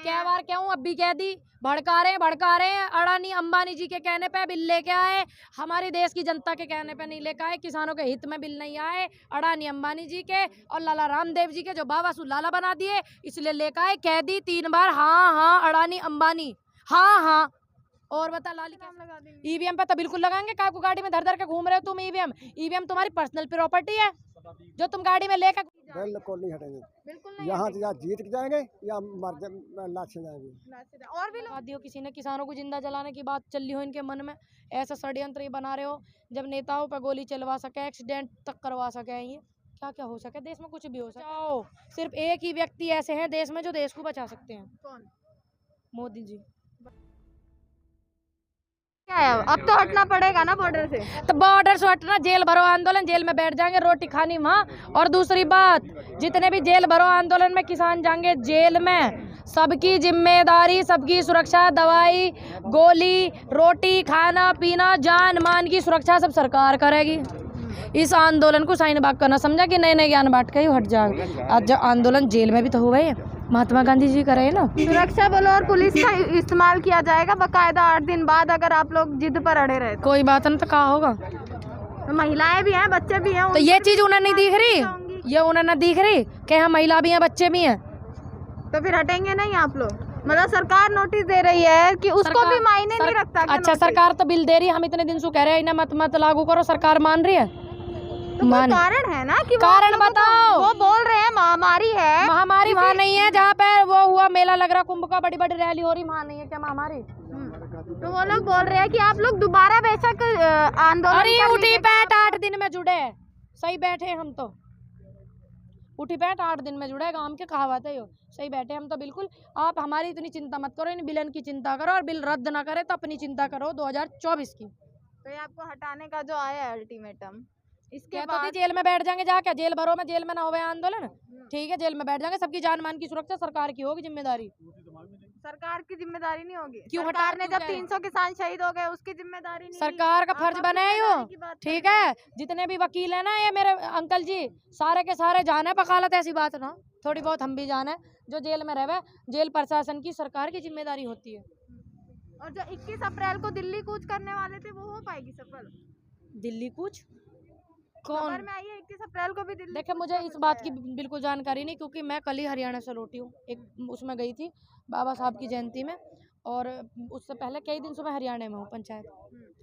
क्या बार क्या हूँ, अब भी कह दी, भड़का रहे हैं। अडानी अंबानी जी के कहने पे बिल लेके आए, हमारे देश की जनता के कहने पे नहीं लेके आए, किसानों के हित में बिल नहीं आए। अडानी अंबानी जी के और लाला रामदेव जी के जो बाबा सु लाला बना दिए, इसलिए लेके आए। कह दी 3 बार हाँ अडानी अंबानी, हाँ। और बता लाली क्या लगा देंगे? ईवीएम पे तो बिल्कुल लगाएंगे। काकू गाड़ी में धर के घूम रहे हो तुम। ईवीएम तुम्हारी पर्सनल प्रॉपर्टी है जो तुम गाड़ी में लेकर। बिल्कुल नहीं हटेंगे, बिल्कुल नहीं यहाँ या जीत जाएंगे या मर लाश जाएंगे। और भी लोग दियो, किसी ने किसानों को जिंदा जलाने की बात चल रही हो इनके मन में, ऐसा षड्यंत्र बना रहे हो जब नेताओं पर गोली चलवा सके, एक्सीडेंट तक करवा सके। ये क्या हो सके देश में, कुछ भी हो सके। सिर्फ एक ही व्यक्ति ऐसे हैं देश में जो देश को बचा सकते हैं। कौन? मोदी जी। क्या है, अब तो हटना पड़ेगा ना बॉर्डर से। तो बॉर्डर से हटना, जेल भरो आंदोलन, जेल में बैठ जाएंगे, रोटी खानी वहाँ। और दूसरी बात, जितने भी जेल भरो आंदोलन में किसान जाएंगे जेल में, सबकी जिम्मेदारी, सबकी सुरक्षा, दवाई गोली रोटी खाना पीना जान मान की सुरक्षा सब सरकार करेगी। इस आंदोलन को साइन बाग करना समझा कि नए ज्ञान बांट के ही हट जाएंगे। आज जो आंदोलन जेल में भी तो हो गए, महात्मा गांधी जी करे ना। सुरक्षा बलों और पुलिस का इस्तेमाल किया जाएगा बकायदा 8 दिन बाद, अगर आप लोग जिद पर अड़े रहे। कोई बात नहीं तो क्या होगा। तो महिलाएं भी हैं, बच्चे भी हैं, तो ये चीज उन्हें नहीं दिख रही, ये उन्हें नहीं दिख रही कि हाँ महिला भी हैं बच्चे भी हैं। तो फिर हटेंगे नहीं आप लोग? मतलब सरकार नोटिस दे रही है कि उसको भी मायने नहीं रखता। अच्छा सरकार तो बिल दे रही है, हम इतने दिन से कह रहे हैं इन्हें मत लागू करो, सरकार मान रही है। तो कारण है ना कि कारण बताओ। वो बोल रहे हैं महामारी है। महामारी वहाँ नहीं है जहाँ पे वो हुआ मेला लग रहा कुंभ का, बड़ी बड़ी रैली हो रही, वहाँ नहीं है क्या महामारी? तो वो लोग बोल रहे हैं कि आप लोग दोबारा बेशक आंदोलन। अरे उठी बैठ 8 दिन में जुड़े, सही बैठे हम तो। उठी बैठ 8 दिन में जुड़े, काम के कहावत है यो, सही बैठे हम तो बिल्कुल। आप हमारी इतनी चिंता मत करो, इन बिलन की चिंता करो, और बिल रद्द ना करे तो अपनी चिंता करो 2024 की। तो ये आपको हटाने का जो आया है अल्टीमेटम, इसके बाद जेल में बैठ जाएंगे जाके, जेल भरो में, जेल में ना होवे आंदोलन, ठीक है जेल में बैठ जाएंगे। सबकी जान मान की सुरक्षा सरकार की होगी जिम्मेदारी। सरकार की जिम्मेदारी नहीं होगी? क्यों सरकार ने जब 300 किसान शहीद हो गए उसकी जिम्मेदारी नहीं? सरकार का फर्ज बना है यो, ठीक है। जितने भी वकील है ना, ये मेरे अंकल जी सारे के सारे जान है वकालत, ऐसी बात ना, थोड़ी बहुत हम भी जान है। जो जेल में रहे, जेल प्रशासन की, सरकार की जिम्मेदारी होती है। और जो 21 अप्रैल को दिल्ली कूच करने वाले थे वो हो पाएगी सफल? दिल्ली कूच कौन में आई है 21 अप्रैल को भी दिल्ली? देखिए मुझे इस बात की बिल्कुल जानकारी नहीं, क्योंकि मैं कल ही हरियाणा से लौटी हूँ। एक उसमें गई थी बाबा साहब की जयंती में, और उससे पहले कई दिन से मैं हरियाणा में हूँ पंचायत,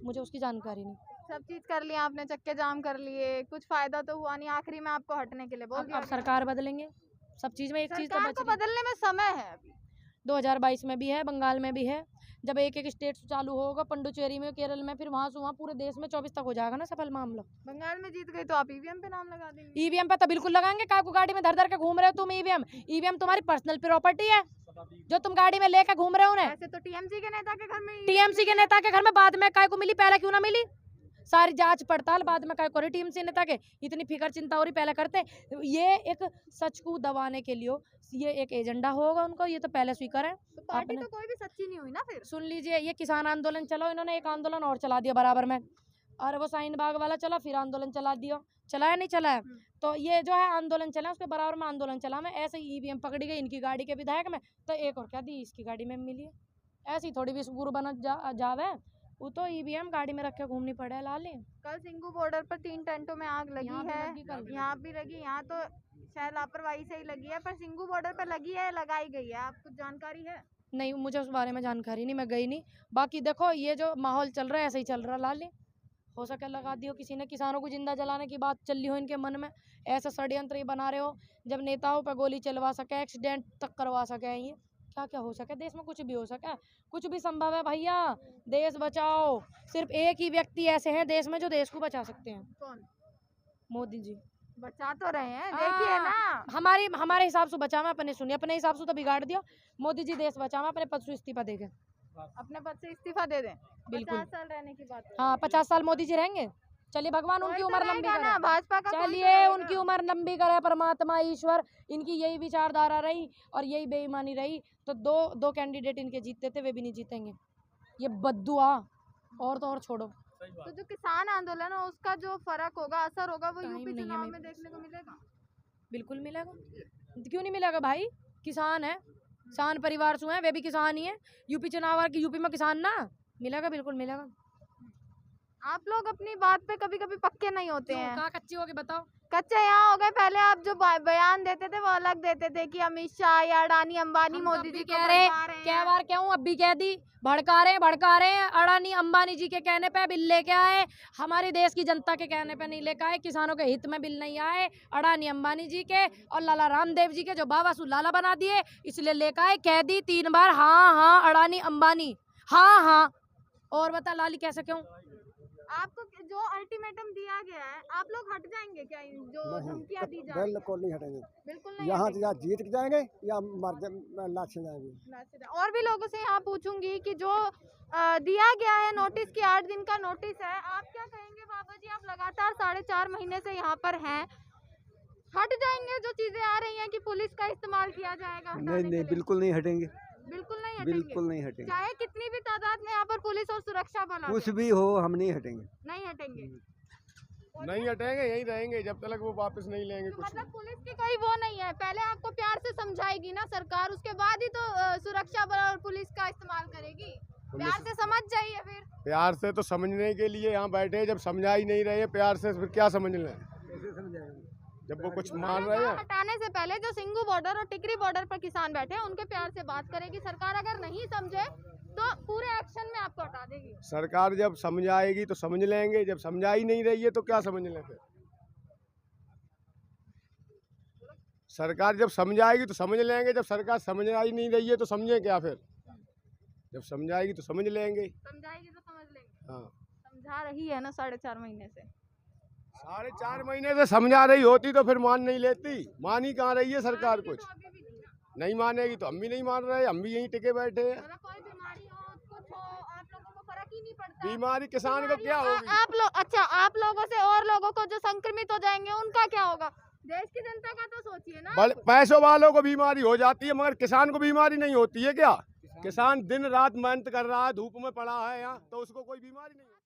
मुझे उसकी जानकारी नहीं। सब चीज कर लिया आपने, चक्के जाम कर लिए, कुछ फायदा तो हुआ नहीं, आखिरी में आपको हटने के लिए बोल दिया। अब सरकार बदलेंगे, सब चीज में एक चीज तो बदलने में समय है अभी। 2022 में भी है, बंगाल में भी है, जब एक स्टेट चालू होगा, पुडुचेरी में, केरल में, फिर वहाँ से वहाँ पूरे देश में 24 तक हो जाएगा ना सफल मामला। बंगाल में जीत गई तो आप ईवीएम पे नाम लगा देंगे? ईवीएम पे तो बिल्कुल लगाएंगे। काकू गाड़ी में धर के घूम रहे हो तुम। ईवीएम तुम्हारी पर्सनल प्रॉपर्टी है जो तुम गाड़ी में लेकर घूम रहे हो। ऐसे तो टीएमसी के नेता के घर में, टीएमसी के नेता के घर में बाद में काय को मिली, पहले क्यों ना मिली? सारी जांच पड़ताल बाद में काय को रही टीएमसी नेता के, इतनी फिक्र चिंता हो रही पहले करते। ये एक सच को दबाने के लिए ये एक एजेंडा होगा उनको, ये तो पहले स्वीकार है। तो पार्टी तो कोई भी सच्ची नहीं हुई ना फिर। सुन लीजिए, ये किसान आंदोलन चलो, इन्होंने एक आंदोलन और चला दिया बराबर में, और वो साइन बाग वाला चला, फिर आंदोलन चला दिया, चलाया नहीं चलाया। तो ये जो है आंदोलन चला, उसके बराबर में आंदोलन चला। मैं ऐसे ही ईवीएम पकड़ी गई इनकी गाड़ी के विधायक में, तो एक और क्या दी इसकी गाड़ी में मिली है। ऐसे ही थोड़ी भी गुरु बना जावे, वो तो ईवीएम गाड़ी में रख के घूमनी पड़े लाली। कल सिंगू बॉर्डर पर 3 टेंटों में आग लगी है, यहाँ भी लगी, यहाँ तो शायद लापरवाही से ही लगी है, पर सिंगू बॉर्डर पर लगी है, लगाई गई है, आपको जानकारी है? नहीं, मुझे उस बारे में जानकारी नहीं, मैं गई नहीं। बाकी देखो ये जो माहौल चल रहा है ऐसे ही चल रहा लाली, हो सके लगा दियो किसी ने। किसानों को जिंदा जलाने की बात चल रही हो इनके मन में, ऐसा षड्यंत्र बना रहे हो जब नेताओं पर गोली चलवा सके, एक्सीडेंट तक करवा सके। ये क्या हो सके देश में, कुछ भी हो सके, कुछ भी संभव है भैया। देश बचाओ, सिर्फ एक ही व्यक्ति ऐसे हैं देश में जो देश को बचा सकते हैं। कौन? मोदी जी। बचा तो रहे हैं, देखिए ना। हमारे हिसाब से बचा, मैं अपने सुनिए, अपने हिसाब से तो बिगाड़ दिया। मोदी जी देश बचा, अपने पद से इस्तीफा दे गए, अपने पद से इस्तीफा दे दें। बिल्कुल 50 साल रहने की बात। हाँ 50 साल मोदी जी रहेंगे। चलिए भगवान उनकी उम्र लंबी करे, भाजपा का चलिए उनकी उम्र लंबी करे परमात्मा ईश्वर। इनकी यही विचारधारा रही और यही बेईमानी रही तो दो कैंडिडेट इनके जीतते थे, वे भी नहीं जीतेंगे। ये बद्दुआ, और तो और छोड़ो। तो जो किसान आंदोलन है उसका जो फर्क होगा, असर होगा, वो यूपी चुनाव में देखने को मिलेगा? बिल्कुल मिलेगा, क्यों नहीं मिलेगा भाई, किसान है, किसान परिवार से हैं, वे भी किसान ही हैं। यूपी चुनाव आ यूपी में किसान ना मिलेगा, बिल्कुल मिलेगा। आप लोग अपनी बात पे कभी कभी पक्के नहीं होते क्यों, हैं। कहाँ कच्चे हो गए बताओ। कच्चे यहाँ हो गए। पहले आप जो बयान देते थे वो अलग देते थे कि अमित शाह या अडानी अंबानी हम तो मोदी अब भी जी को कह रहे, भड़का रहे क्या हैं। बार कहूँ, अब भी कह दी, भड़का रहे हैं। अडानी अंबानी जी के कहने पे बिल लेके आए, हमारे देश की जनता के कहने पे नहीं लेके आए। किसानों के हित में बिल नहीं आए, अडानी अंबानी जी के और लाला रामदेव जी के जो बाबा सुलाला बना दिए, इसलिए लेके आए। कह दी 3 बार हाँ हाँ अडानी अंबानी, हाँ हाँ। और बता लाली कैसे क्यों? आपको जो अल्टीमेटम दिया गया है, आप लोग हट जाएंगे क्या? जो धमकियां दी जा रही हैं? बिल्कुल नहीं हटेंगे। बिल्कुल नहीं यहाँ हटेंगे। या जीत के जाएंगे या लाश से जाएंगे। और भी लोगों से यहाँ पूछूंगी कि जो दिया गया है नोटिस की 8 दिन का नोटिस है, आप क्या कहेंगे बाबा जी? आप लगातार 4.5 महीने से यहाँ पर हैं, हट जाएंगे जो चीजें आ रही हैं कि पुलिस का इस्तेमाल किया जाएगा? नहीं नहीं, बिल्कुल नहीं हटेंगे, बिल्कुल नहीं हटेंगे। बिल्कुल नहीं हटेंगे। चाहे कितनी भी तादाद में यहाँ पर पुलिस और सुरक्षा बल आ कुछ जाए, भी हो, हम नहीं हटेंगे। नहीं हटेंगे। नहीं हटेंगे, यहीं रहेंगे जब तक वो वापस नहीं लेंगे तो कुछ। मतलब पुलिस की कोई वो नहीं है, पहले आपको प्यार से समझाएगी ना सरकार, उसके बाद ही तो सुरक्षा बल और पुलिस का इस्तेमाल करेगी। प्यार से समझ जाइए फिर। प्यार से तो समझने के लिए यहाँ बैठे, जब समझा ही नहीं रहे प्यार से, फिर क्या समझ लें? जब वो कुछ मान रहे हैं। हटाने से पहले जो सिंगू बॉर्डर और टिकरी बॉर्डर पर किसान बैठे हैं, उनके प्यार से बात करेगी सरकार। अगर नहीं समझे तो पूरे एक्शन में आपको हटा देगी। सरकार जब समझाएगी तो समझ लेंगे, जब समझा ही नहीं रही है तो क्या समझ लें फिर? सरकार जब समझाएगी तो समझ लेंगे, जब सरकार समझा ही नहीं रही है तो समझे क्या फिर? जब समझाएगी तो समझ लेंगे। समझाएगी तो समझ लेंगे। हाँ, समझा रही है ना 4.5 महीने से। 4.5 महीने से समझा रही होती तो फिर मान नहीं लेती। मान ही कहाँ रही है सरकार कुछ? तो अभी भी नहीं ना। नहीं मानेगी तो हम भी नहीं मान रहे, हम भी यहीं टिके बैठे हैं। मतलब कोई बीमारी हो, कुछ हो, आप लोगों को फर्क ही नहीं पड़ता। बीमारी किसान को क्या होगी? आप लोग, अच्छा आप लोगों से और लोगों को जो संक्रमित हो जाएंगे उनका क्या होगा? देश की जनता का तो सोचिए ना। पैसों वालों को बीमारी हो जाती है, मगर किसान को बीमारी नहीं होती है क्या? किसान दिन रात मेहनत कर रहा है, धूप में पड़ा है यहाँ, तो उसको कोई बीमारी नहीं है।